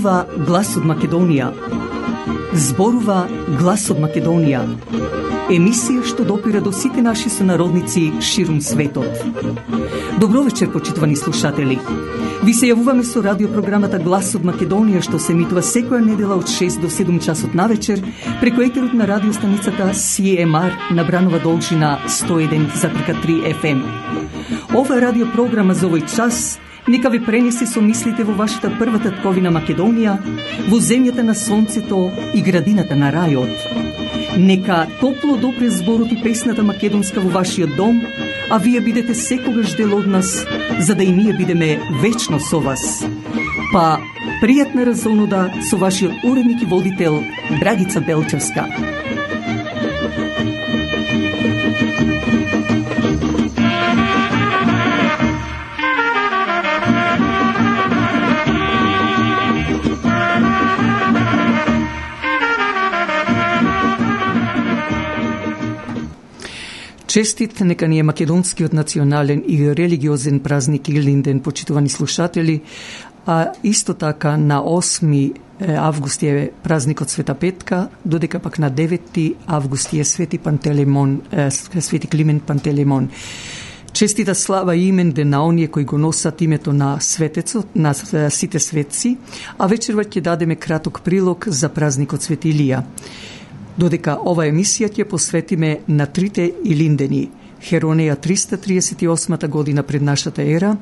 Зборува глас од Македонија. Зборува глас од Македонија. Емисија што допира до сите наши сонародници ширум светот. Добро вечер, почитувани слушатели. Ви се јавуваме со радиопрограмата Глас од Македонија, што се емитува секоја недела од 6 до 7 часот навечер преку етерот на радиостаницата CMR на Бранова должина 101,3 FM. Ова радиопрограма за овој час нека ви пренесе со мислите во вашата прва татковина Македонија, во земјата на сонцето и градината на рајот. Нека топло допре зборот и песната македонска во вашиот дом, а вие бидете секогаш дел од нас, за да и ние бидеме вечно со вас. Па, пријатна разонуда со вашиот уредник и водител Драгица Белчевска. Честит нека ни е македонскиот национален и религиозен празник Илинден, почитувани слушатели, а исто така на 8 август е празникот Света Петка, додека пак на 9 август е Свети Пантелеймон, Свети Климент Пантелеймон. Честита слава и имен ден на оние кои го носат името на светецот, на сите светци, а вечерва ќе дадеме краток прилог за празникот Свети Илија. Додека ова емисија ќе посветиме на трите Илиндени: Херонеја 338 година пред нашата ера,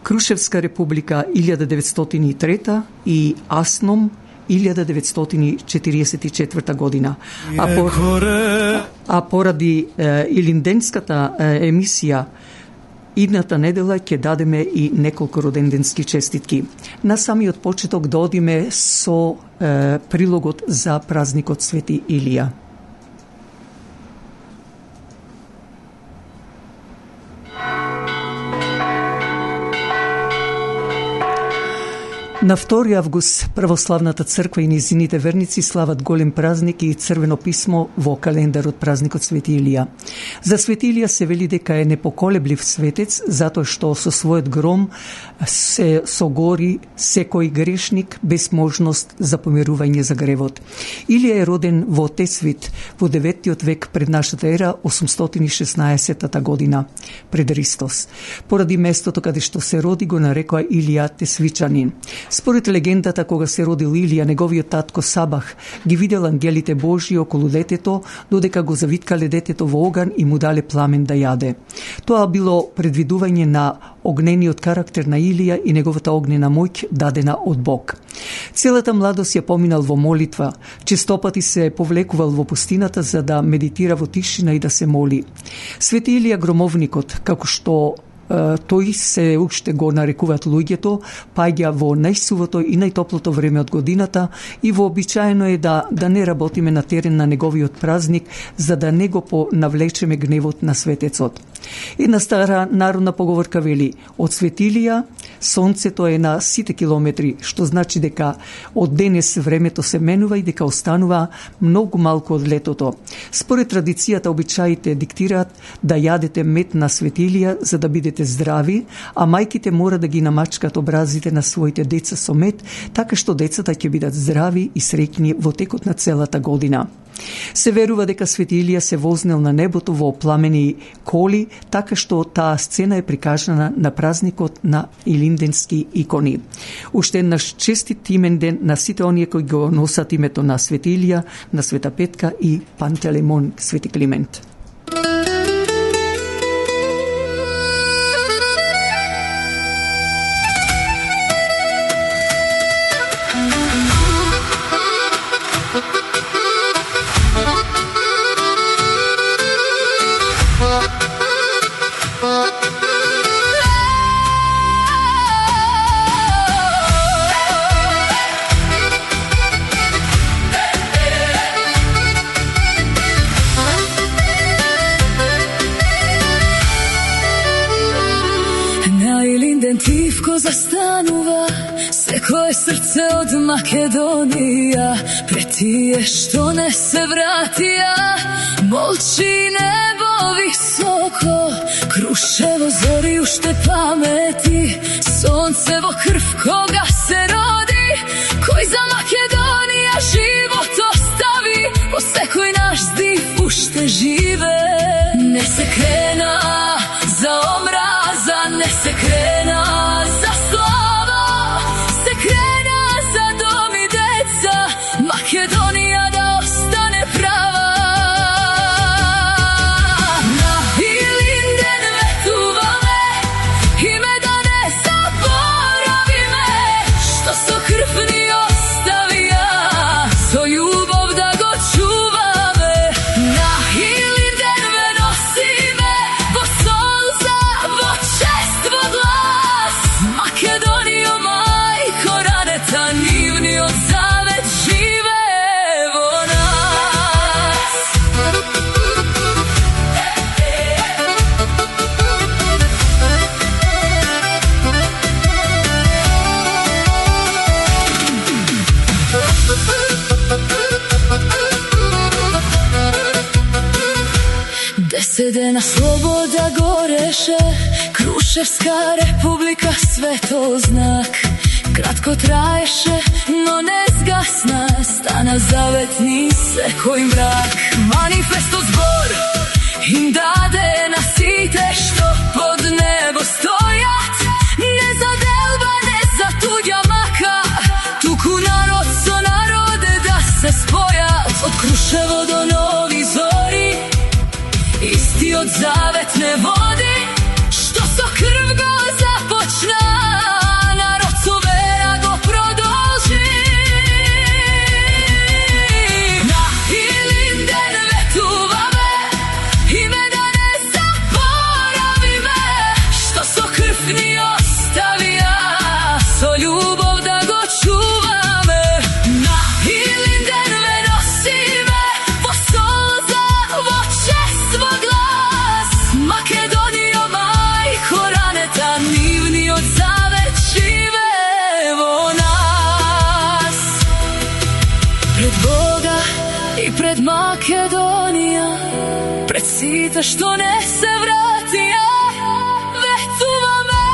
Крушевска република 1903 и Асном 1944 година. А поради илинденската емисија, идната недела ќе дадеме и неколку роденденски честитки. На самиот почеток да одиме со прилогот за празникот Свети Илија. На 2 август православната црква и низините верници слават голем празник и црвено писмо во календарот празникот Свети Илија. За Свети Илија се вели дека е непоколеблив светец, затоа што со својот гром се согори секој грешник без можност за помирување за гревот. Илија е роден во Тесвит во 9 век пред нашата ера, 816 година пред Христос. Поради местото каде што се роди го нарекоа Илија Тесвичанин. Според легендата, кога се родил Илија, неговиот татко Сабах ги видел ангелите Божји околу детето, додека го завиткале детето во оган и му дале пламен да јаде. Тоа било предвидување на огнениот карактер на Илија и неговата огнена моќ дадена од Бог. Целата младост ја поминал во молитва, честопати се повлекувал во пустината за да медитира во тишина и да се моли. Свети Илија громовникот, како што тој се уште го нарекуваат луѓето, паѓа во најсувото и најтоплото време од годината и вообичаено е да не работиме на терен на неговиот празник, за да не го навлечеме гневот на светецот. Една стара народна поговорка вели: од Свети Илија сонцето е на сите километри, што значи дека од денес времето се менува и дека останува многу малку од летото. Според традицијата, обичаите диктираат да јадете мед на Свети Илија за да бидете здрави, а мајките мора да ги намачкат образите на своите деца со мед, така што децата ќе бидат здрави и среќни во текот на целата година. Се верува дека Свети Илија се вознел на небото во пламени коли, така што таа сцена е прикажана на празникот на илинденски икони. Уште еднаш честит имен ден на сите оние кои го носат името на Свети Илија, на Света Петка и Пантелеймон, Свети Климент. Застанува секое срце од Македонија, пред тие што не се вратија, молчи небо високо, Крушево зори уште памети, сонце во крв кога се роди, koraneta nivni od zavet žive vo nas. Desedena sloboda goreše, Kruševska republika svetoznak. Kratko traješe, no ne zgasna, stana zavetni se koji mrak. Manifesto zbor im dade na site što pod nebo stojat. Ne za delba, ne za tuđa maka, tuku narod so narode da se spojat. Od Kruševo do Novi Zori, isti od zavetne vodi, što so krv go započna, narod so vera go prodolži. Na Ilinden vetuvame, ime da ne zaboravi me, što so krv ni ostavija, so ljubov da go čuvame. Na Ilinden me nosi me, vo solza, vo čestvo glas. Makedonijo majko raneta, nivni od zavet žive vo nas. Pred Boga i pred Makedonija, pred sita što ne se vratija, vetuvame,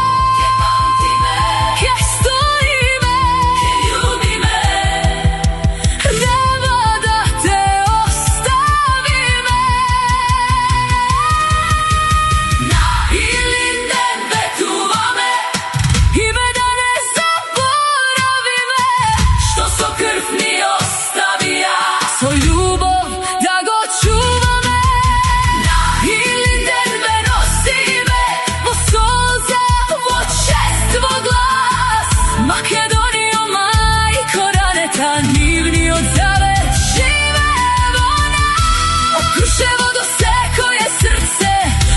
je stoji me, ljubi me, nema da te ostavi me. Na Ilinden vetuvame, ime da ne zaboravi me, što so krv ni ostavija, so ljubov da go čuvame. Na Ilinden me nosi me, vo solza, vo čestvo glas. Makedonijo majko raneta, nivni od zavet žive vo nas. Od Kruševo do Seko je srce,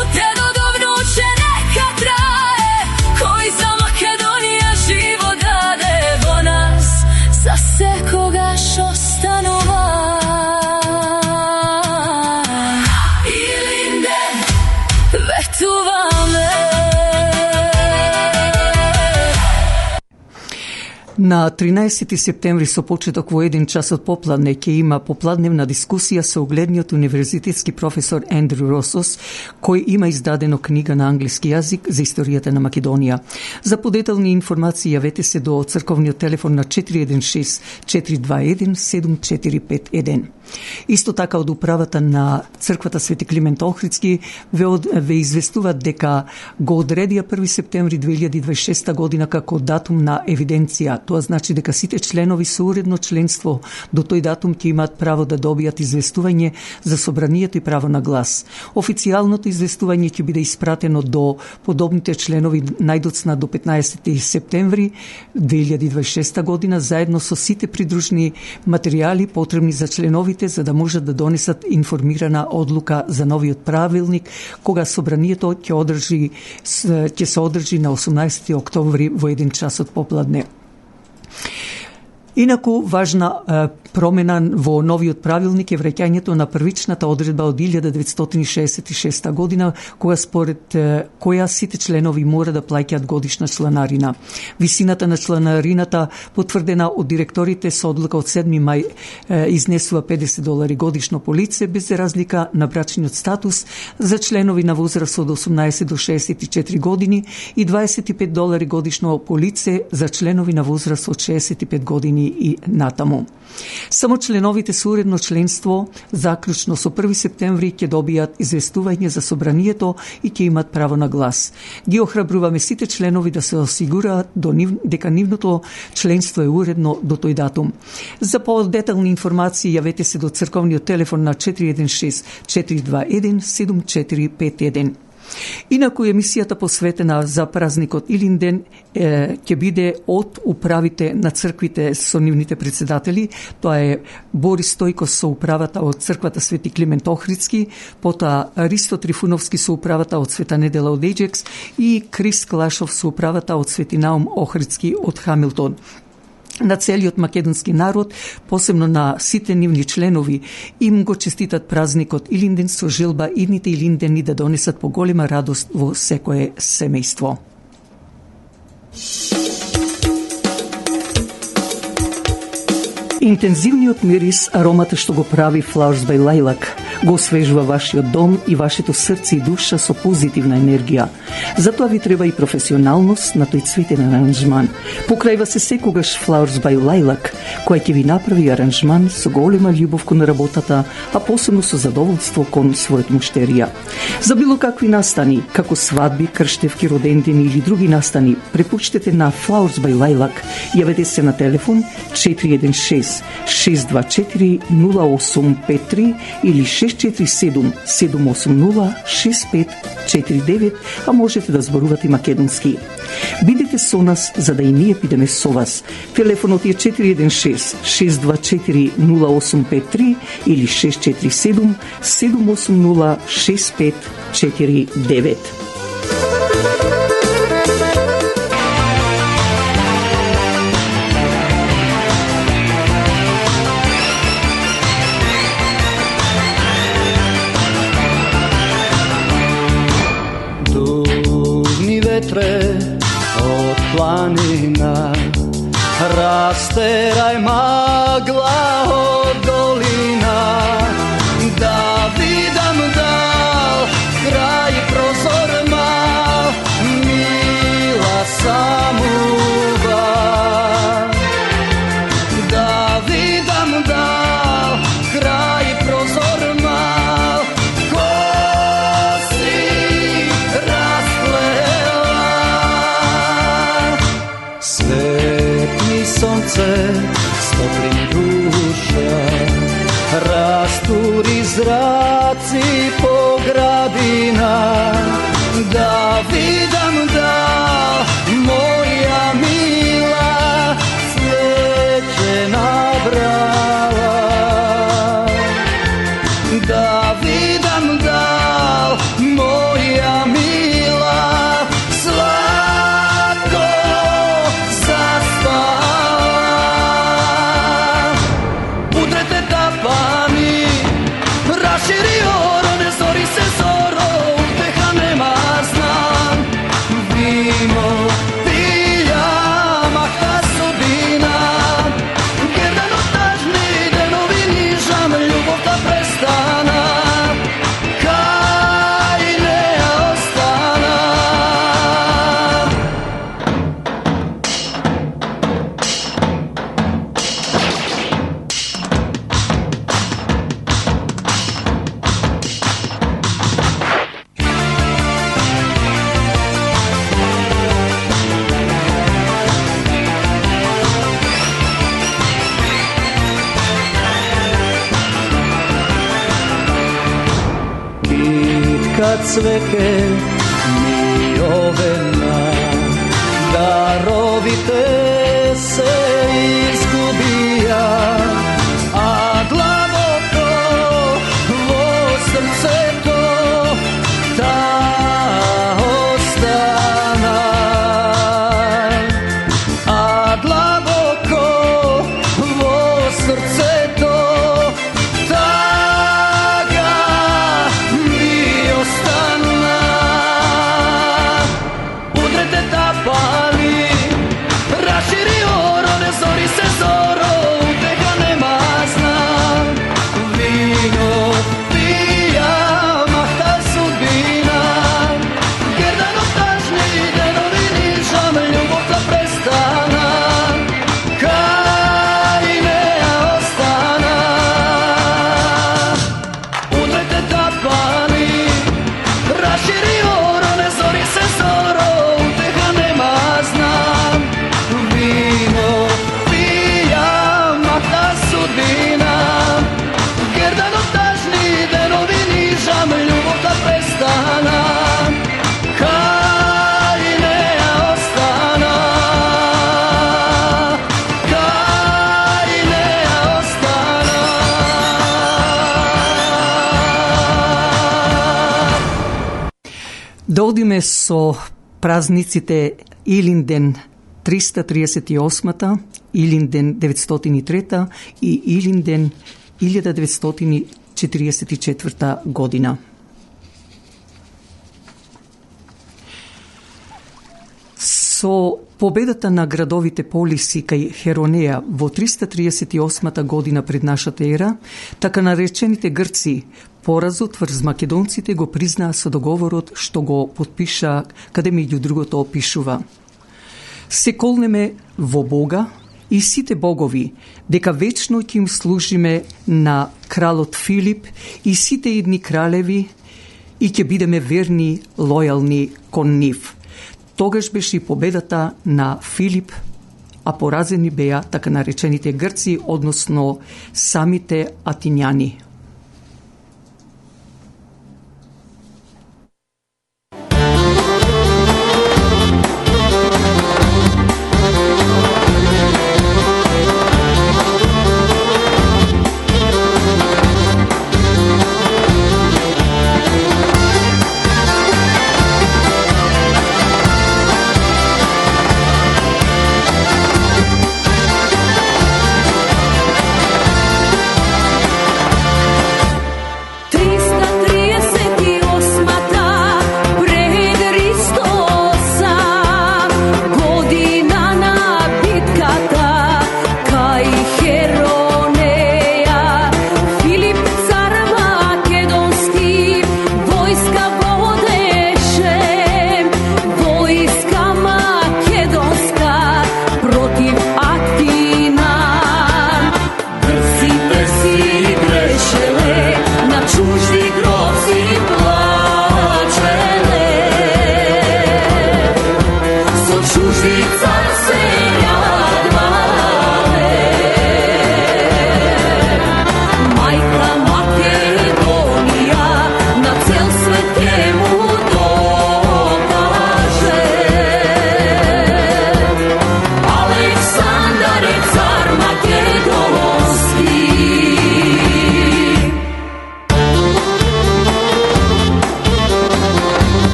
od dedo do vnuče neka traje, koji za Makedonija živo dade vo nas, za sekoga što stanova. Ilinden vetuvame. На 13 септември со почеток во 1 час од попладне ќе има попладневна дискусија со угледниот универзитетски професор Ендрю Росос, кој има издадено книга на англиски јазик за историјата на Македонија. За подетални информации јавете се до црковниот телефон на 416 421 7451. Исто така од управата на црквата Свети Климент Охридски ве известуваат дека го одредија 1 септември 2026 година како датум на евиденција. Тоа значи дека сите членови со уредно членство до тој датум ќе имаат право да добијат известување за собранието и право на глас. Официјалното известување ќе биде испратено до подобните членови најдоцна до 15 септември 2026 година заедно со сите придружни материјали потребни за членовите за да можат да донесат информирана одлука за новиот правилник кога собранието ќе се одржи на 18 октомври во 1 час од попладне. Инаку, важна промена во новиот правилник е враќањето на првичната одредба од 1966 година, кога според која сите членови мора да плаќаат годишна чланарина. Висината на чланарината, потврдена од директорите со одлука од 7 мај, изнесува $50 годишно по лице, без разлика на брачниот статус за членови на возраст од 18 до 64 години и $25 годишно по лице за членови на возраст од 65 години и натаму. Само членовите со уредно членство, заклучно со 1 септември, ќе добијат известување за собранието и ќе имат право на глас. Ги охрабруваме сите членови да се осигураат дека нивното членство е уредно до тој датум. За подетални информации јавете се до црковниот телефон на 416 421 7451. Инаку емисијата посветена за празникот Илинден ќе биде од управите на црквите со нивните председатели. Тоа е Борис Стојков со управата од црквата Свети Климент Охридски, потоа Ристо Трифуновски со управата од Света Недела од Еџекс и Крис Клашов со управата од Свети Наум Охридски од Хамилтон. На целиот македонски народ, посебно на сите нивни членови, им го честитат празникот Илинден со желба идните Илиндени да донесат поголема радост во секое семејство. Интензивниот мирис, аромата што го прави Flowers by Lilac, го освежува вашиот дом и вашето срце и душа со позитивна енергија. Затоа ви треба и професионалност на тој цветен аранжман. Покрајва се секогаш Flowers by Lilac, која ќе ви направи аранжман со голема љубов кон работата, а посебно со задоволство кон својот муштерија. За било какви настани, како свадби, крштевки, родендени или други настани, препуштете на Flowers by Lilac. Јавете се на телефон 416-624-0853 или 647-780-6549, а можете да зборувате и македонски. Бидете со нас, за да и ние бидеме со вас. Телефонот е 416-624-0853 или 647-780-6549. Од планина растерај магла од долина, да видам дал крај прозор мал, мила самува. Да видам дал крај прозор мал, коси светни сонце стопли душа, растури зраци по градина, да видам да моја мила цвеќе набрала, да видам да моја мила цвеќе ми овена, даровите се изгубија, а длабоко во срцето таа остана, а длабоко во срцето Да одиме со празниците Илинден 338-та, Илинден 903 и Илинден 1944 година. Со победата на градовите Полиси кај Херонеја во 338 година пред нашата ера, така наречените Грци поразот врз македонците го признаа со договорот што го потпиша, каде меѓу другото опишува: се колнеме во Бога и сите богови, дека вечно ќе им служиме на кралот Филип и сите идни кралеви и ќе бидеме верни, лојални кон нив. Тогаш беше и победата на Филип, а поразени беа така наречените Грци, односно самите атињани.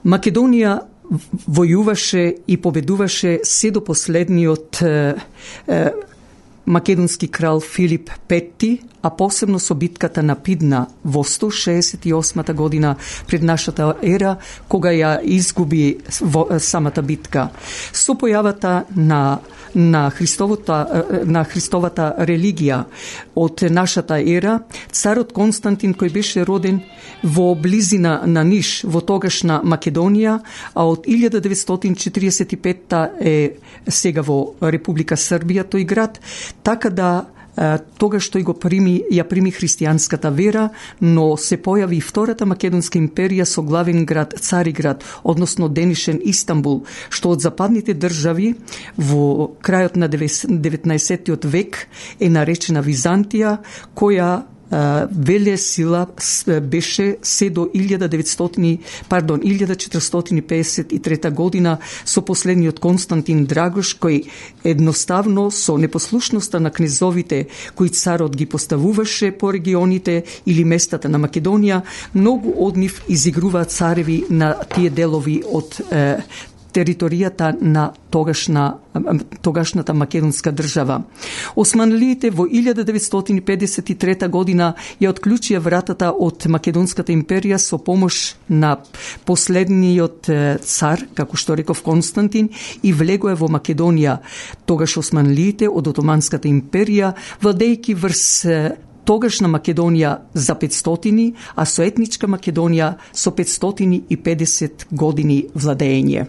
Македонија војуваше и победуваше се до последниот македонски крал Филип V, а посебно со битката на Пидна во 168 година пред нашата ера, кога ја изгуби самата битка. Со појавата на Христовата религија од нашата ера, царот Константин, кој беше роден во близина на Ниш, во тогашна Македонија, а од 1945 е сега во Република Србија тој град, така да тогаш тој ја прими христијанската вера, но се појави и Втората Македонска империја со главен град Цариград, односно денешен Истанбул, што од западните држави во крајот на 19 век е наречена Византија, која велесила беше се до 1453 година со последниот Константин Драгош, кој едноставно со непослушноста на кнезовите кои царот ги поставуваше по регионите или местата на Македонија, многу од нив изигруваат цареви на тие делови од територијата на тогашната македонска држава. Османлиите во 1953 година ја отклучија вратата од Македонската империја со помош на последниот цар, како што реков Константин, и влегоа во Македонија. Тогаш османлиите од Отоманската империја, владејќи врз тогашна Македонија за 500, а со етничка Македонија со 550 години владење.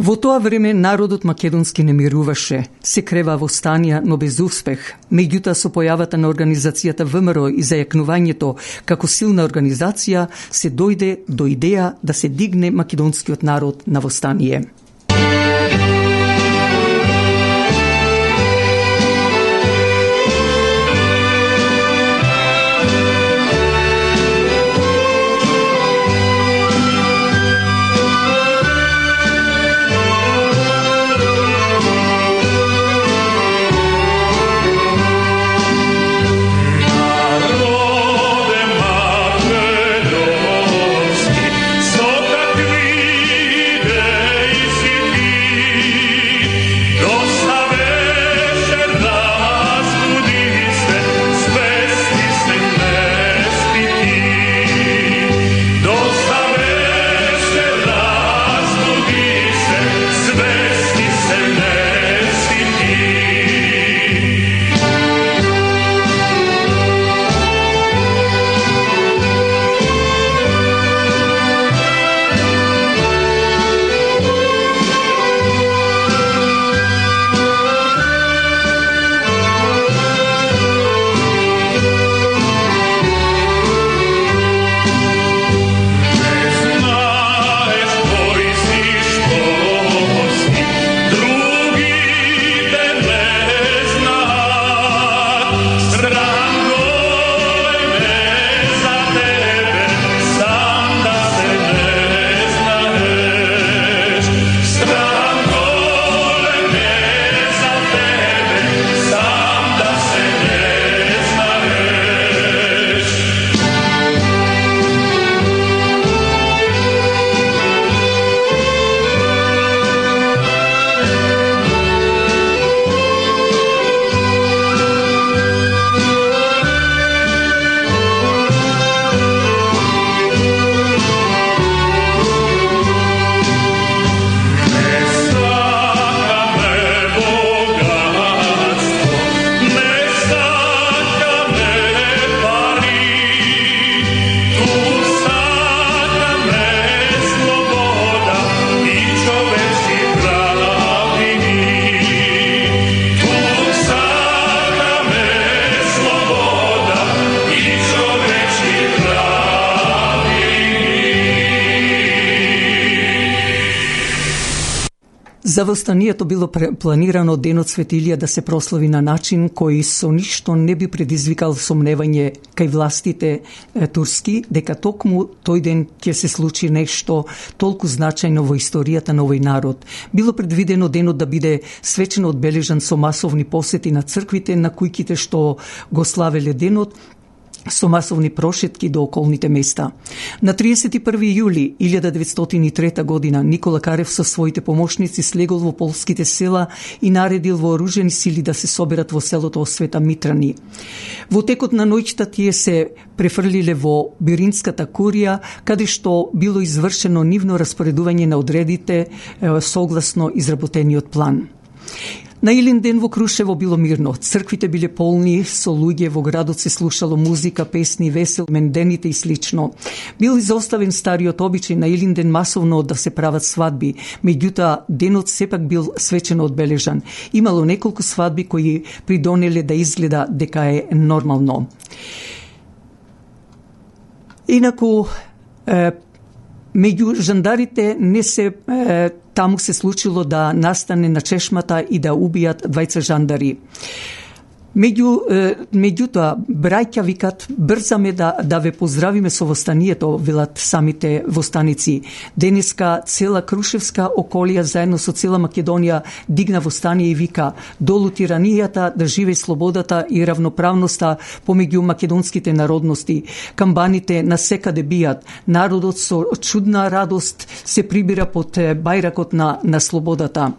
Во тоа време народот македонски не мируваше, се крева востанија, но без успех. Меѓутоа со појавата на организацијата ВМРО и зајакнувањето како силна организација се дојде до идеја да се дигне македонскиот народ на востание. За востанието било планирано денот Светилија да се прослави на начин кој со ништо не би предизвикал сомневање кај властите турски дека токму тој ден ќе се случи нешто толку значајно во историјата на овој народ. Било предвидено денот да биде свечено одбележан со масовни посети на црквите на кујките што го славеле денот, со масовни прошетки до околните места. На 31. јули 1903 година Никола Карев со своите помошници слегол во полските села и наредил вооружени сили да се соберат во селото Света Митрани. Во текот на ноќта тие се префрлиле во Биринската курија, каде што било извршено нивно распоредување на одредите согласно изработениот план. На Илинден во Крушево било мирно. Црквите биле полни со луѓе, во градот се слушало музика, песни, весел, мендените и слично. Бил изоставен стариот обичај на Илинден масовно да се прават свадби, меѓутоа денот сепак бил свечено одбележан. Имало неколку свадби кои придонеле да изгледа дека е нормално. Инаку, меѓу жандарите не се таму се случило да настане на чешмата и да убијат двајца жандари. Меѓутоа, браќа викат, брзаме да ве поздравиме со востанието, велат самите востаници. Денеска цела Крушевска околија заедно со цела Македонија дигна востание и вика: долу тиранијата, да живее слободата и равноправноста помеѓу македонските народности. Камбаните насекаде бијат. Народот со чудна радост се прибира под бајракот на слободата.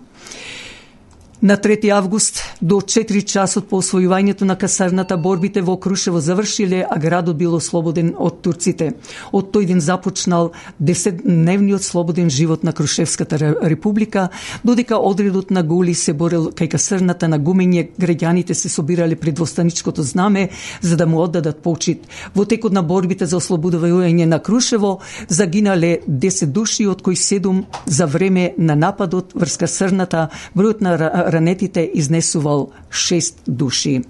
На 3 август до 4 часот по освојувањето на касарната борбите во Крушево завршиле, а градот бил ослободен од турците. Од тој ден започнал 10-дневниот слободен живот на Крушевската република, додека одредот на Гули се борел кај касарната на Гумење, граѓаните се собирале пред востаничкото знаме за да му оддадат почит. Во текот на борбите за ослободување на Крушево загинале 10 души, од кои 7 за време на нападот врз касарната. Бројот на ранетите изнесувал 6 души.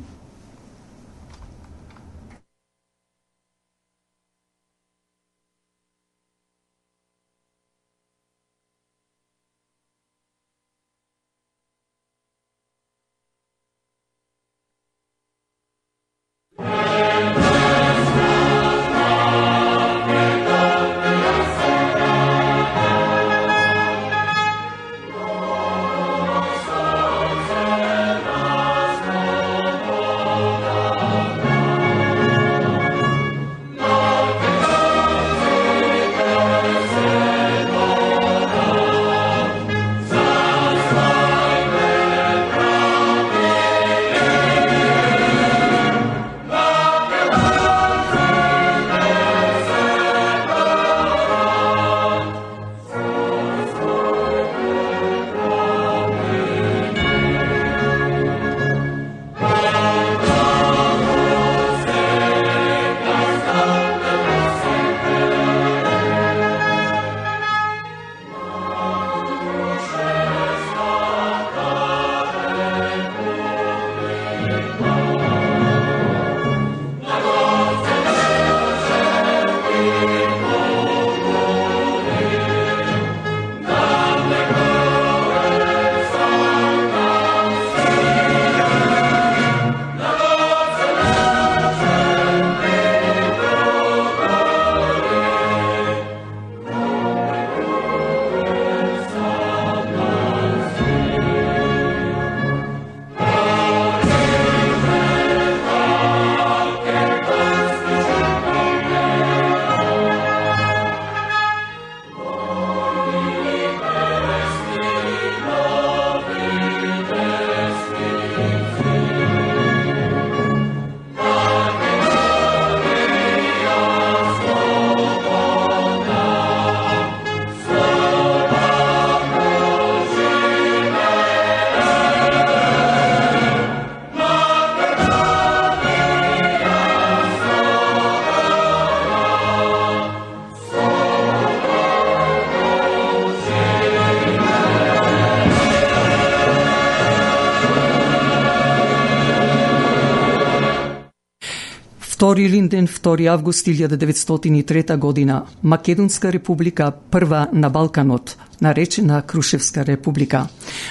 Втори Илинден, 2 август 1903 година. Македонска република, прва на Балканот. наречена Крушевска република.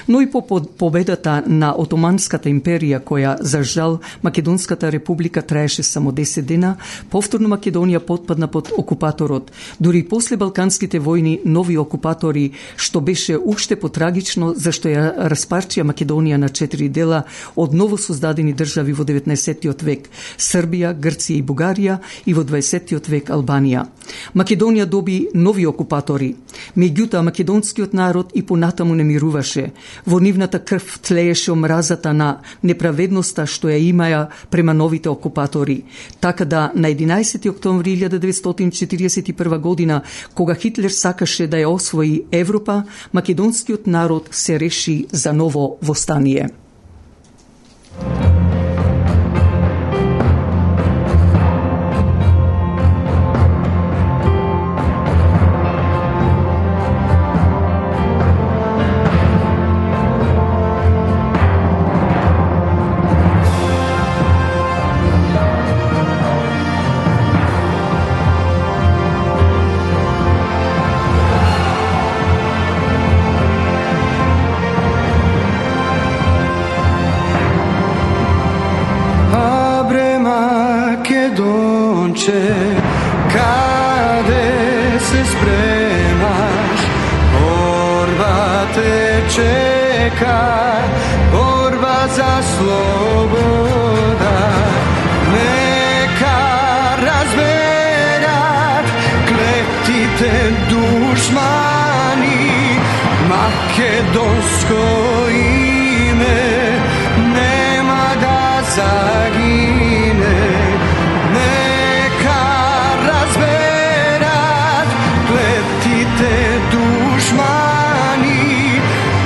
Но и по победата на Отоманската империја, која за жал Македонската република траеше само 10 дена, повторно Македонија потпадна под окупаторот. Дури после Балканските војни, нови окупатори, што беше уште потрагично, зашто ја распарчија Македонија на 4 дела од ново создадени држави во 19. век – Србија, Грција и Бугарија, и во 20. век Албанија. Македонија доби нови окупатори. Меѓутоа, македонскиот народ и понатаму не мируваше. Во нивната крв тлееше омразата на неправедноста што ја имаја према новите окупатори. Така да на 11. октомври 1941 година, кога Хитлер сакаше да ја освои Европа, македонскиот народ се реши за ново востание. Каде се спремаш, борба те чека, борба за слобода. Нека разберат клетите душмани, македонско име нема да загине.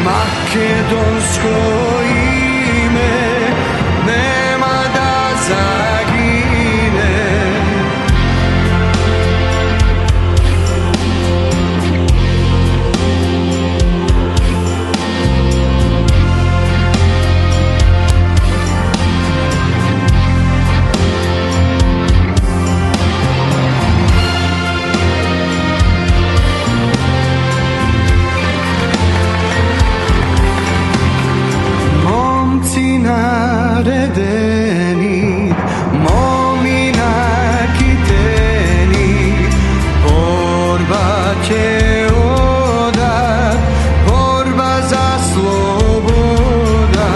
Македонско име нема да загине. Наредени, моми накитени, борба ќе одат, борба за слобода,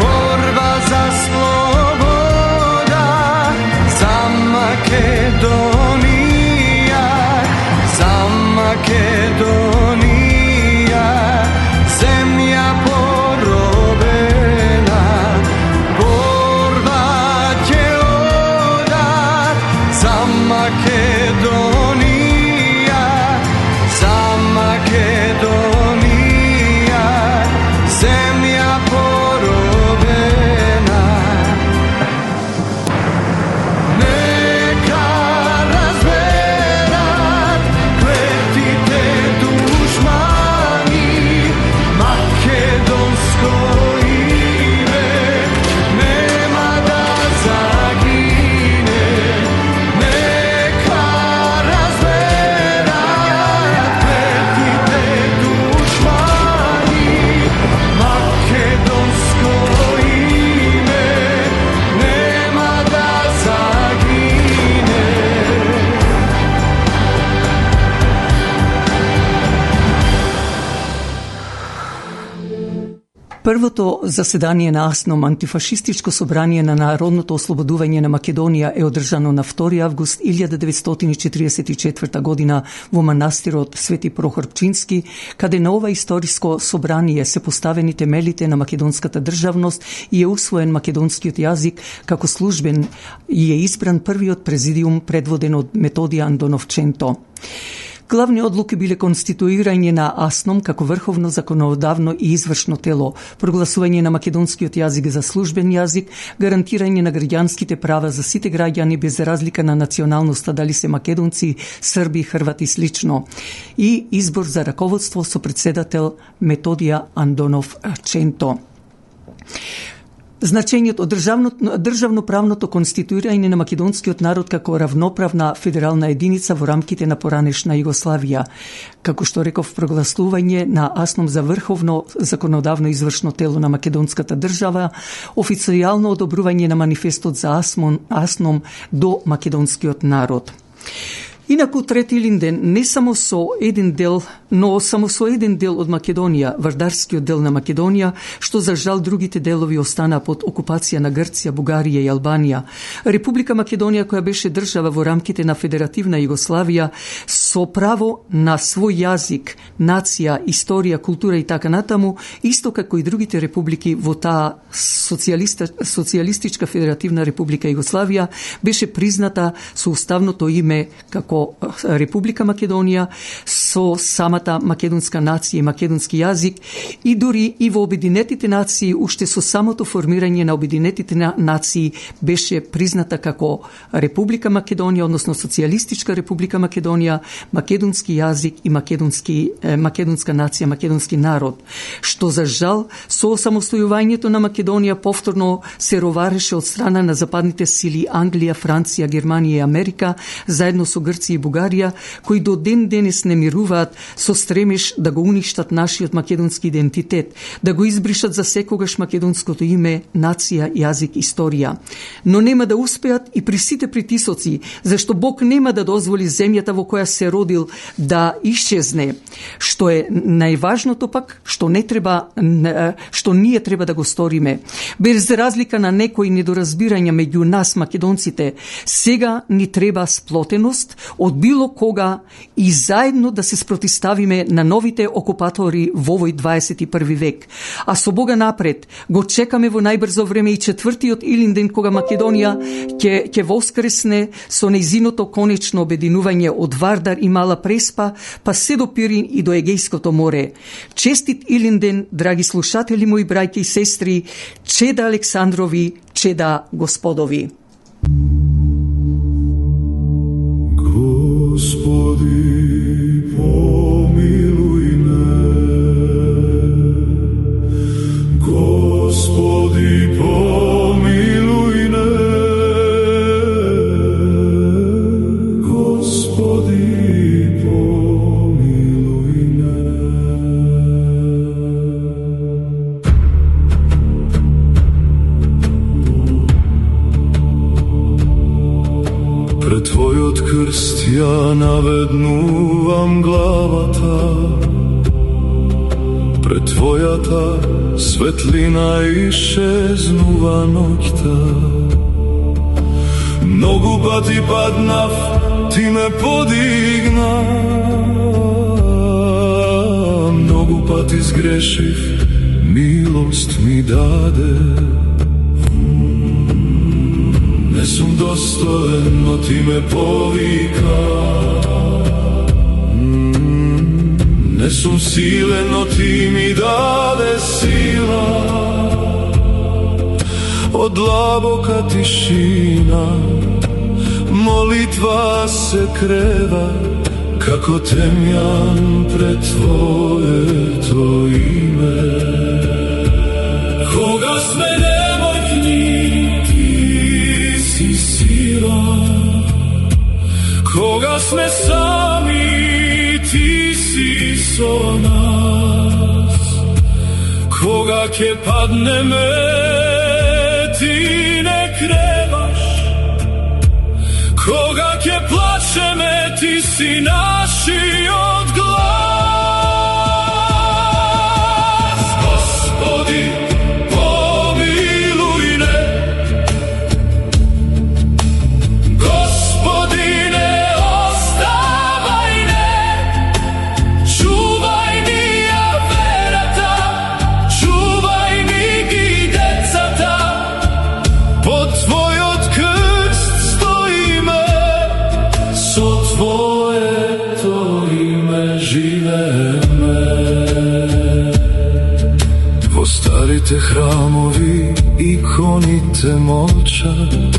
борба за слобода, за Македонија, за Македонија, земја поробена. Македонија, за Македонија, земја поробена. Нека разберат клетите душмани, македонско име нема да загине. Првото заседание на АСНОМ, антифашистичко собрание на Народното ослободување на Македонија, е одржано на 2 август 1944 година во манастирот Свети Прохор Пчински, каде на ова историско собрание се поставени темелите на македонската државност и е усвоен македонскиот јазик како службен и е избран првиот президиум предводен од Методија Андонов-Ченто. Главни одлуки биле конституирање на АСНОМ како врховно законодавно и извршно тело, прогласување на македонскиот јазик за службен јазик, гарантирање на граѓанските права за сите граѓани без разлика на националноста, дали се македонци, срби, хрвати и слично, и избор за раководство со председател Методија Андонов-Ченто. Значењето државно-правното конституирање на македонскиот народ како равноправна федерална единица во рамките на поранешна Југославија, како што реков, прогласување на АСНОМ за врховно законодавно извршно тело на македонската држава, официјално одобрување на манифестот за АСНОМ до македонскиот народ. Инаку Трети Илинден не само со еден дел, но само со еден дел од Македонија, вардарскиот дел на Македонија, што за жал другите делови останаа под окупација на Грција, Бугарија и Албанија. Република Македонија, која беше држава во рамките на Федеративна Југославија, со право на свој јазик, нација, историја, култура и така натаму, исто како и другите републики во таа социјалистичка Федеративна Република Југославија, беше призната со уставното име како Република Македонија, со самата македонска нација и македонски јазик, и дури и во Обединетите нации, уште со самото формирање на Обединетите нации, беше призната како Република Македонија, односно Социјалистичка Република Македонија, македонски јазик и македонска нација, македонски народ, што за жал со самостојувањето на Македонија повторно се ровареше од страна на западните сили Англија, Франција, Германија и Америка, заедно со Грција и Бугарија, кои до ден денес не мируваат со стремеж да го уништат нашиот македонски идентитет, да го избришат за секогаш македонското име, нација, јазик, историја. Но нема да успеат и при сите притисоци, зашто Бог нема да дозволи земјата во која се родил да исчезне, што е најважното пак, што ние треба да го сториме. Без разлика на некои недоразбирања меѓу нас македонците, сега ни треба сплотеност од било кога и заедно да се спротиставиме на новите окупатори во овој 21 век. А со Бога напред го чекаме во најбрзо време и четвртиот Илинден, кога Македонија ќе воскресне со нејзиното конечно обединување од Вардар и Мала Преспа, па се до Пирин и до Егејското море. Честит Илинден, драги слушатели мои, браќи и сестри, чеда Александрови, чеда Господови. Господи, помилуј ме. Господи, помилуј ме. Господи, помилуј ме. Пред Твојот крст ја наведнувам главата, пред Твојата светлина исчезнува ноќта. Многу пати паднав, Ти ме подигна, многу пати сгрешив, милост ми даде. Не сум достоен, но Ти ме повика. Не сум силен, но Ти ми даде сила. Од длабока тишина молитва се крева, како темјан пред Твоето име. Кога сме немојни, Ти си сила. Кога сме сами, Ти си со нас. Кога ќе паднеме, Ти не креваш. Кога ќе плачеме, Ти си нашиот глас. Господи, помилуј не. Господи, не оставај не. Чувај ни ја верата, чувај ни ги децата. Под Твојот крст стоиме, со Твоето име живееме. Во старите храмови иконите молчат,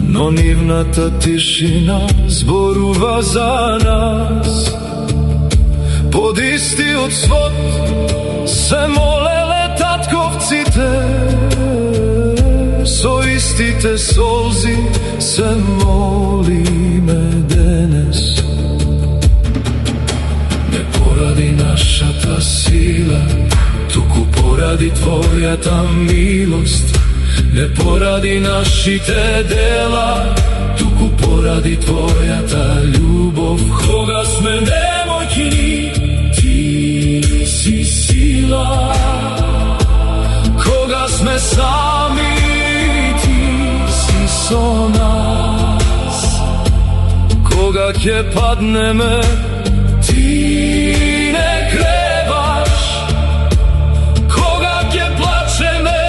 но нивната тишина зборува за нас. Под истиот свод се молеле татков ноците со истите солзи се молиме денес. Не поради нашата сила, туку поради Твојата милост. Не поради нашите дела, туку поради Твојата љубов. Кога сме немоќни, Ти си сила. Кога сме сами, Ти си со нас. Кога ќе паднеме, Ти не гребаш. Кога ќе плачеме,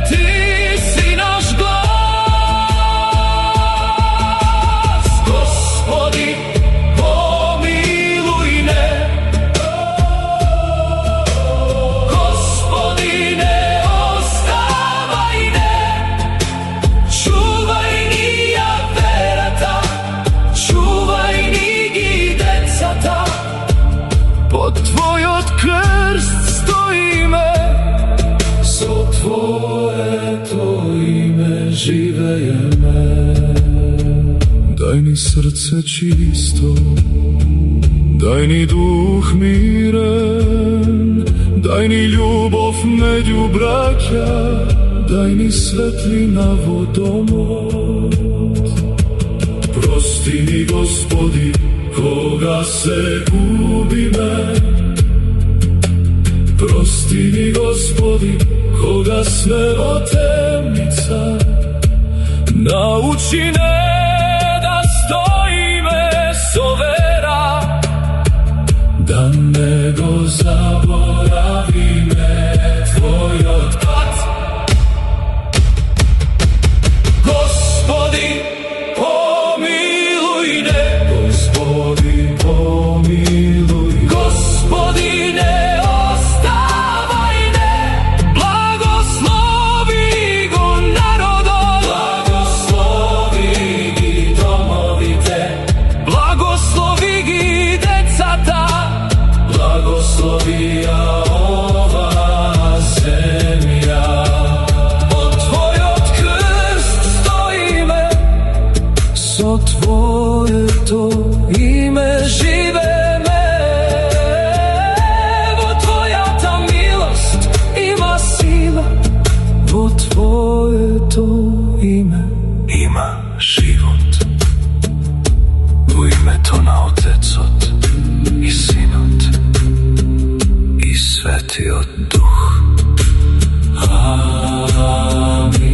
Ти си наш глас. Господи, помилуј не. Господи, не оставај не. Чувај ни ја верата, чувај ни ги децата. Под Твојот крст стоиме, со Твоето име живееме. Дај ни срце чисто, дај ни дух мирен, дај ни љубов меѓу браќа, дај ни светлина во домот. Прости ни, Господи, кога се губиме. Прости ни, Господи, кога сме во темница. Научи не да стоиме со вера, да не го заборавиме Твојот пат. Господи, помилуј не. Господи, помилуј. Господи, не оставај не. Благослови го народот. Благослови ги домовите. Благослови ги децата. Благослови ја ова земја. Под Твојот крст стоиме, со Твоето име живееме. Во Твојата милост има сила, во Твоето име има живот. Во името на Отецот и Синот и Светиот Дух. Амин.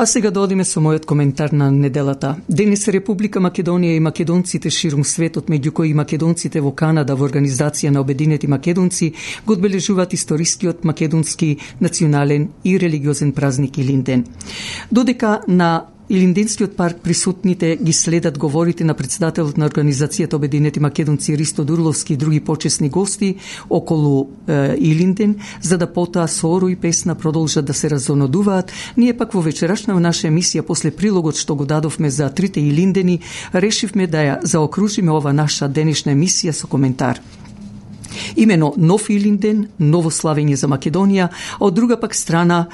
А сега да одиме со мојот коментар на неделата. Денес Република Македонија и македонците ширум светот, меѓу кои македонците во Канада во Организација на Обединети македонци, го одбележуваат историскиот македонски национален и религиозен празник Илинден. Додека на Илинденскиот парк присутните ги следат говорите на председателот на Организацијата Обединети македонци Ристо Дурловски и други почесни гости околу Илинден, за да потоа со оро и песна продолжат да се разонодуваат. Ние пак во вечерашна наша емисија, после прилогот што го дадовме за трите Илиндени, решивме да ја заокружиме ова наша денешна емисија со коментар. Имено нов Илинден, ново славење за Македонија, а од друга пак страна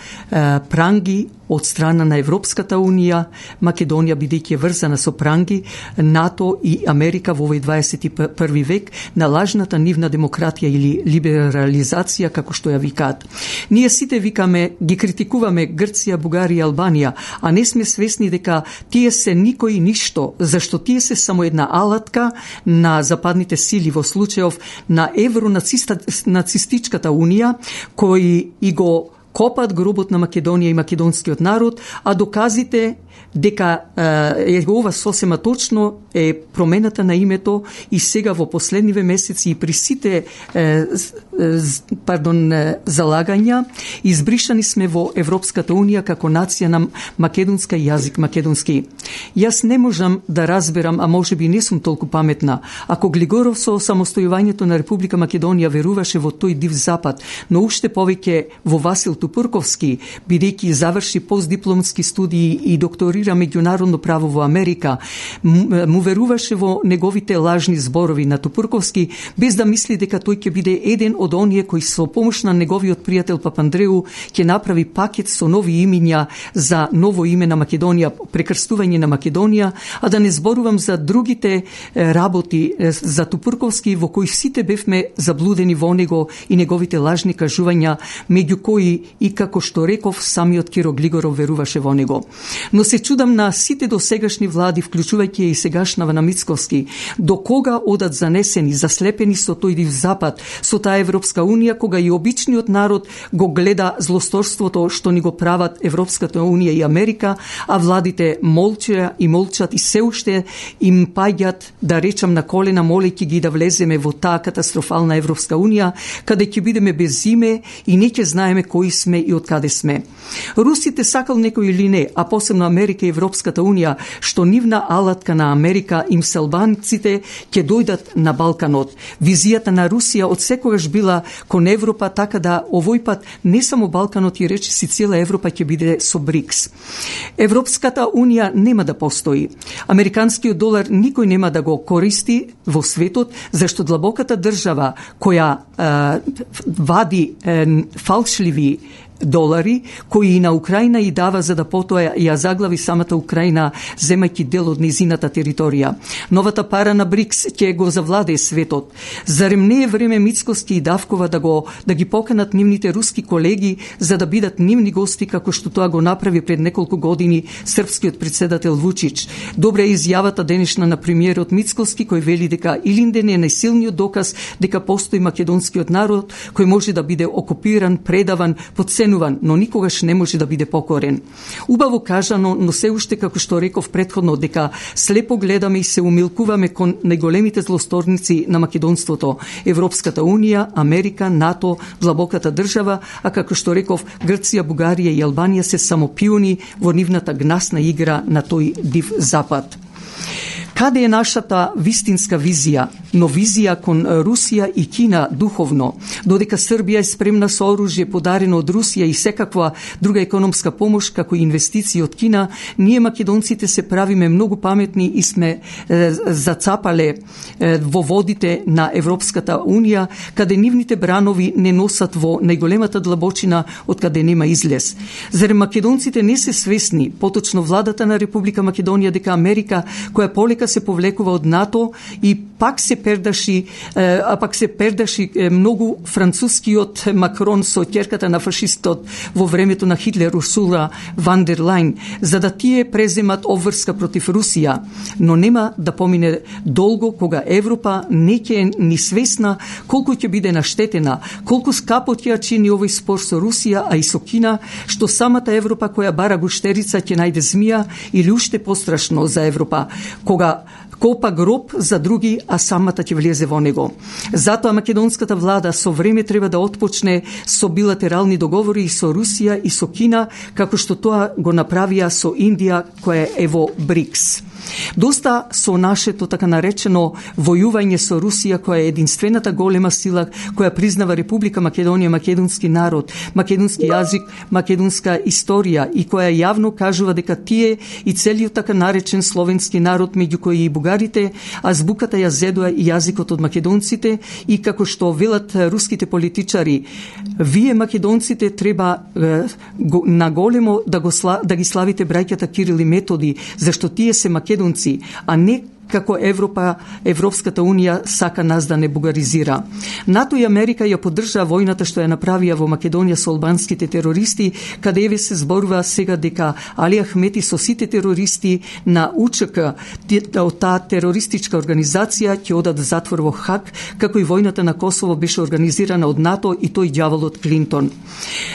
пранги од страна на Европската Унија, Македонија бидејќи врзана со пранги, НАТО и Америка во овој 21 век на лажната нивна демократија или либерализација, како што ја викаат. Ние сите викаме, ги критикуваме Грција, Бугарија, Албанија, а не сме свесни дека тие се никој ништо, зашто тие се само една алатка на западните сили, во случајов на евронацистичката унија, кои и го копат гробот на Македонија и македонскиот народ, а доказите дека ова сосема точно е промената на името и сега во последниве месеци и при сите залагања избришани сме во Европската Унија како нација на македонска јазик македонски. Јас не можам да разберам, а можеби не сум толку паметна, ако Глигоров со самостојувањето на Република Македонија веруваше во тој див запад, но уште повеќе во Васил Тупурковски, бидејќи заврши постдипломски студии и докторира меѓународно право во Америка, му веруваше во неговите лажни зборови на Тупурковски, без да мисли дека тој ќе биде еден од оние кои со помош на неговиот пријател Папандреу ќе направи пакет со нови имиња за ново име на Македонија, прекрстување на Македонија, а да не зборувам за другите работи за Тупурковски во кои сите бевме заблудени во него и неговите лажни кажувања, меѓу кои и како што реков самиот Киро Глигоров веруваше во него. Но се чудам на сите досегашни влади, вклучувајќи и сегашнава на Мицкоски, до кога одат занесени, заслепени со тој див запад, со таа Европска унија, кога и обичниот народ го гледа злосторството што ни го прават Европската унија и Америка, а владите молчат и се уште им паѓат, да речам, на колена, молејќи ги да влеземе во таа катастрофална Европска унија, каде ќе бидеме без име и не ќе знаеме кои сме и од каде сме. Русите, сакал некој или не, а посебно Америка и Европската унија, што нивна алатка на Америка им се албанците ќе дојдат на Балканот. Визијата на Русија од секогаш била кон Европа, така да овој пат не само Балканот и речиси цела Европа ќе биде со БРИКС. Европската унија нема да постои. Американскиот долар никој нема да го користи во светот, зашто длабоката држава која вади фалшливи долари, кои и на Украина и дава за да потоа ја заглави самата Украина, земајќи дел од низината територија. Новата пара на БРИКС ќе го завладее светот. Зарем не е време Мицкоски и Давкова да ги поканат нивните руски колеги за да бидат нивни гости, како што тоа го направи пред неколку години српскиот председател Вучич. Добра е изјавата денешна на премиерот Мицкоски, кој вели дека Илинден е најсилниот доказ дека постои македонскиот народ кој може да биде окупиран, предаван, но никогаш не може да биде покорен. Убаво кажано, но се уште, како што реков претходно, дека слепо гледаме и се умилкуваме кон најголемите злосторници на македонството, Европската унија, Америка, НАТО, длабоката држава, а како што реков, Грција, Бугарија и Албанија се само пиони во нивната гнасна игра на тој див запад. Каде е нашата вистинска визија, но визија кон Русија и Кина духовно, додека Србија е спремна со оружје подарено од Русија и секаква друга економска помош како инвестиции од Кина, ние македонците се правиме многу паметни и сме зацапале во водите на Европската унија, каде нивните бранови не носат во најголемата длабочина од каде нема излез. Зарем македонците не се свесни, поточно владата на Република Македонија, дека Америка, која полека се повлекува од НАТО и пак се пердаши многу францускиот Макрон со ќерката на фашистот во времето на Хитлер, Урсула ван дер Лајн, за да тие преземат обврска против Русија, но нема да помине долго кога Европа не ќе ни свесна колку ќе биде наштетена, колку скапо ќе чини овој спор со Русија, а и со Кина, што самата Европа која бара гуштерица ќе најде змија, или уште пострашно за Европа, кога копа гроб за други, а самата ќе влезе во него. Затоа македонската влада со време треба да отпочне со билатерални договори и со Русија и со Кина, како што тоа го направија со Индија, која е во БРИКС. Доста со нашето така наречено војување со Русија, која е единствената голема сила која признава Република Македонија, македонски народ, македонски јазик, македонска историја и која јавно кажува дека тие и целиот така наречен словенски народ, меѓу кои и бугарите, азбуката ја зедоа и јазикот од македонците, и како што велат руските политичари, вие македонците треба на големо да ги славите браќата Кирил и Методи, зашто тие се македонци, а не како Европската унија сака нас да не бугаризира. НАТО и Америка ја поддржаа војната што ја направија во Македонија со албанските терористи, каде еве се зборува сега дека Али Ахмети со сите терористи на УЧК, од таа терористичка организација, ќе одат затвор во Хаг, како и војната на Косово беше организирана од НАТО и тој ѓаволот Клинтон.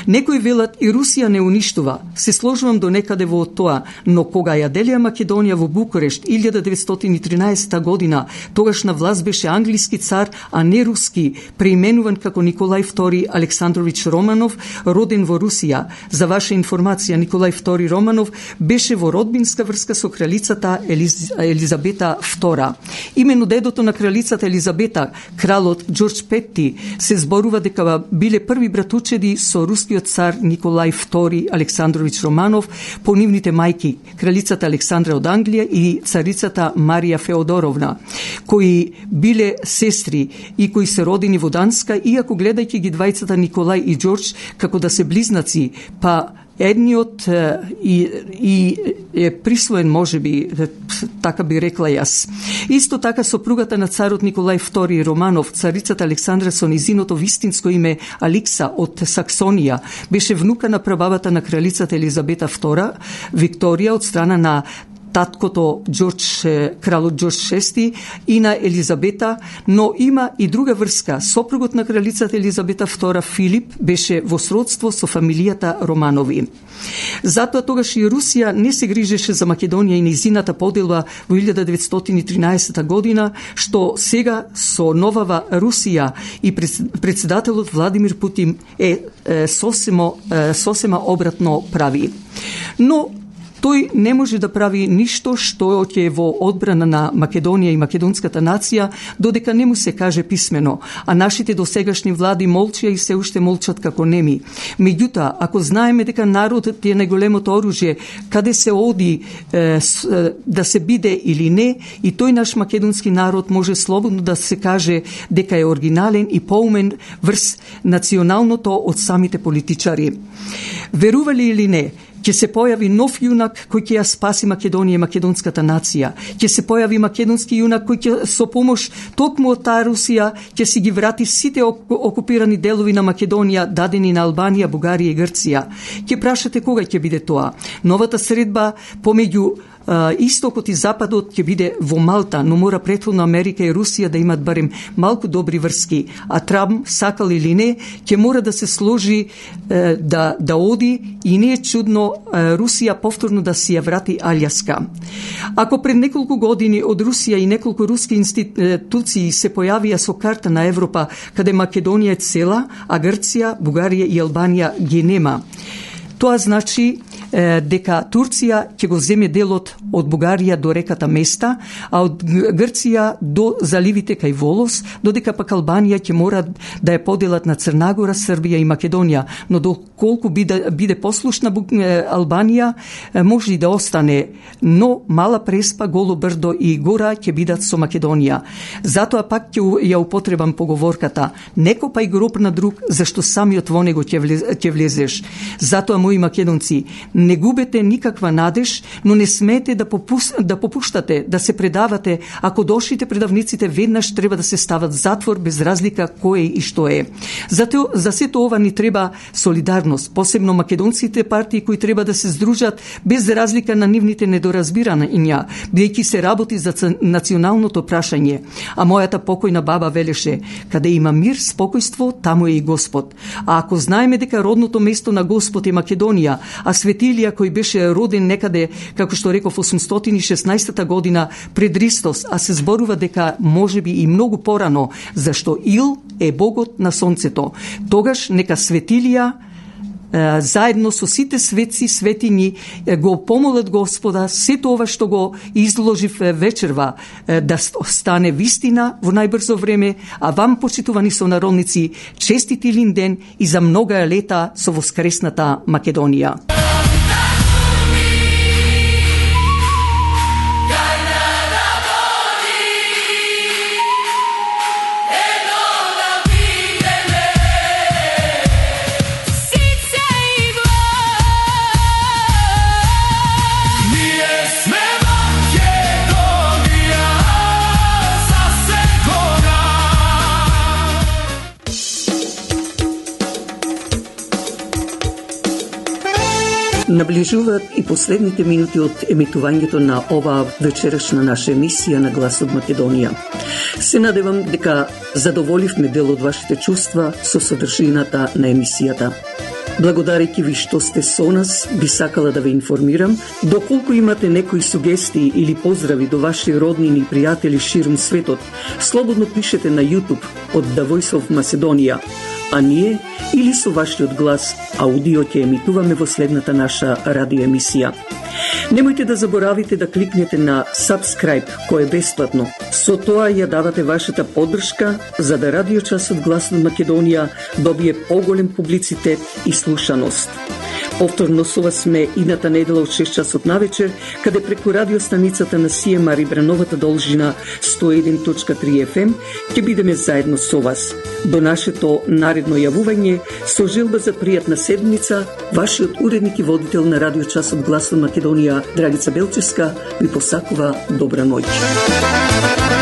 Некои велат и Русија не уништува. Се сложувам до некаде во тоа, но кога ја делија Македонија во Букурешт 1993 1913 година, тогаш на власт беше англиски цар, а не руски, преименуван како Николај II Александрович Романов, роден во Русија. За ваша информација, Николај II Романов беше во родбинска врска со кралицата Елизабета II. Именно дедото на кралицата Елизабета, кралот Џорџ Пети, се зборува дека биле први братучеди со рускиот цар Николај II Александрович Романов, по нивните мајки, кралицата Александра од Англија и царицата Марија Феодоровна, кои биле сестри и кои се родени во Данска, иако гледајќи ги двајцата Николај и Џорџ како да се близнаци, па едниот и е присвоен, можеби, така би рекла јас. Исто така сопругата на царот Николај II Романов, царицата Александра со низиното вистинско име Аликса од Саксонија, беше внука на прабабата на кралицата Елизабета II, Викторија, од страна на таткото кралот Џорџ VI и на Елизабета, но има и друга врска. Сопругот на кралицата Елизабета II, Филип, беше во сродство со фамилијата Романови. Затоа тогаш и Русија не се грижеше за Македонија и низината подела во 1913 година, што сега со новава Русија и председателот Владимир Путин сосема обратно прави. Но тој не може да прави ништо што ќе во одбрана на Македонија и македонската нација, додека не му се каже писмено, а нашите досегашни влади молчија и се уште молчат како неми. Меѓутоа, ако знаеме дека народот е најголемото оружје, каде се оди да се биде или не, и тој наш македонски народ може слободно да се каже дека е оригинален и поумен врз националното од самите политичари. Верували или не, ќе се појави нов јунак кој ќе ја спаси Македонија и македонската нација. Ќе се појави македонски јунак кој ќе со помош токму од таа Русија ќе си ги врати сите окупирани делови на Македонија дадени на Албанија, Бугарија и Грција. Ќе прашате кога ќе биде тоа? Новата средба помеѓу истокот и западот ќе биде во Малта, но мора претходно Америка и Русија да имат барем малку добри врски, а Трамп, сакал или не, ќе мора да се сложи да оди и не е чудно Русија повторно да си ја врати Алјаска. Ако пред неколку години од Русија и неколку руски институции се појавија со карта на Европа каде Македонија е цела, а Грција, Бугарија и Албанија ги нема, тоа значи дека Турција ќе го земе делот од Бугарија до реката Места, а од Грција до заливите кај Волос, додека пак Албанија ќе мора да ја поделат на Црнагора, Србија и Македонија, но доколку биде послушна Албанија, може и да остане, но Мала Преспа, Голо Брдо и Гора ќе бидат со Македонија. Затоа пак ќе ја употребам поговорката: не копај гроб на друг, зашто самиот во него ќе влезеш. Затоа, мои македонци, не губете никаква надеж, но не смеете да попуштате, да се предавате. Ако дошлите предавниците, веднаш треба да се стават затвор без разлика кој и што е. За сето ова ни треба солидарност, посебно македонските партии кои треба да се здружат без разлика на нивните недоразбирања, бидејќи се работи за националното прашање. А мојата покојна баба велеше: каде има мир, спокојство, таму е и Господ. А ако знаеме дека родното место на Господ е Македонија, а Светилија кој беше роден некаде, како што реков, 816 година пред Христос, а се зборува дека можеби и многу порано, зашто Ил е богот на сонцето. Тогаш нека Светилија заедно со сите светци, светињи го помолат Господа сето ова што го изложив вечерва да стане вистина во најбрзо време. А вам, почитувани сонародници, честит Илин ден и за многаа лета со воскресната Македонија. Наближуваат и последните минути од емитувањето на оваа вечерашна наша емисија на Глас од Македонија. Се надевам дека задоволивме дел од вашите чувства со содржината на емисијата. Благодарејќи ви што сте со нас, би сакала да ве информирам, доколку имате некои сугестии или поздрави до ваши роднини и пријатели ширум светот, слободно пишете на YouTube од The Voice of Macedonia, а ние или со вашиот глас аудио ќе емитуваме во следната наша радиоемисија. Немојте да заборавите да кликнете на subscribe, кој е бесплатно. Со тоа ја давате вашата поддршка за да радиочасот Глас од Македонија добие поголем публицитет и слушаност. Повторно со вас сме идната недела од 6 часот навечер, каде преку радиостаницата на CMR и Брановата должина 101.3 FM ќе бидеме заедно со вас. До нашето наредно јавување со желба за пријатна седмица, вашиот уредник и водител на радиочасот Глас од Македонија, Драгица Белчевска, ви посакува добра ноќ.